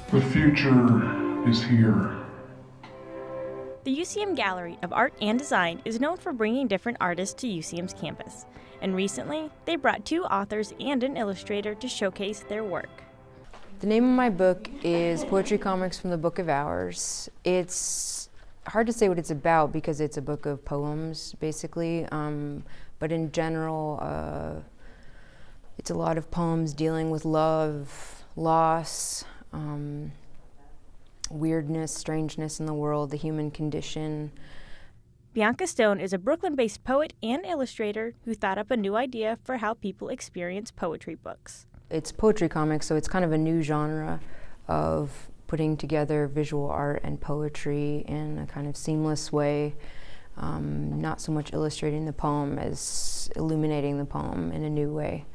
The future is here. The UCM Gallery of Art and Design is known for bringing different artists to UCM's campus, and recently they brought 2 authors and an illustrator to showcase their work. The name of my book is Poetry Comics from the Book of Hours. It's hard to say what it's about because it's a book of poems, basically, but in general, it's a lot of poems dealing with love, loss, weirdness, strangeness in the world, the human condition. Bianca Stone is a Brooklyn-based poet and illustrator who thought up a new idea for how people experience poetry books. It's poetry comics, so it's kind of a new genre of putting together visual art and poetry in a kind of seamless way, not so much illustrating the poem as illuminating the poem in a new way.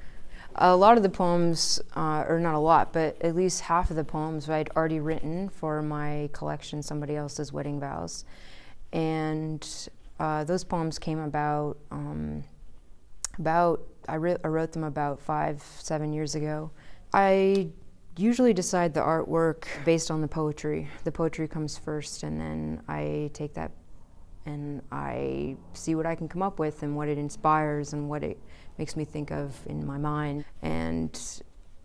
A lot of the poems, or not a lot, but at least half of the poems I'd already written for my collection, Somebody Else's Wedding Vows. And those poems came about, I wrote them about 5-7 years ago. I usually decide the artwork based on the poetry. The poetry comes first, and then I take that and I see what I can come up with and what it inspires and what it makes me think of in my mind. And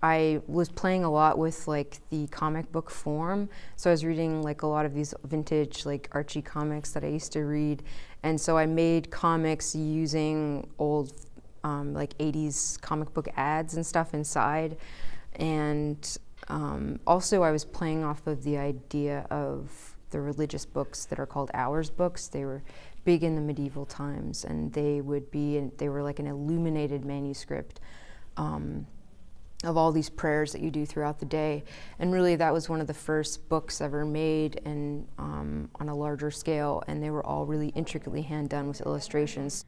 I was playing a lot with like the comic book form, so I was reading like a lot of these vintage like Archie comics that I used to read, and so I made comics using old like 80s comic book ads and stuff inside. And also I was playing off of the idea of the religious books that are called Hours books. They were big in the medieval times, and they were like an illuminated manuscript of all these prayers that you do throughout the day. And really that was one of the first books ever made and on a larger scale, and they were all really intricately hand done with illustrations.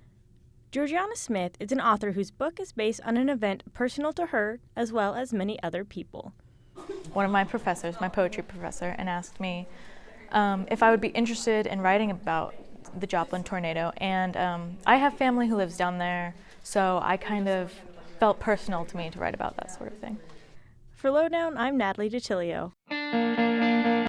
Georgiana Smith is an author whose book is based on an event personal to her as well as many other people. One of my professors, my poetry professor, and asked me if I would be interested in writing about the Joplin tornado, and I have family who lives down there, so I kind of felt personal to me to write about that sort of thing. For Lowdown, I'm Natalie DiTilio.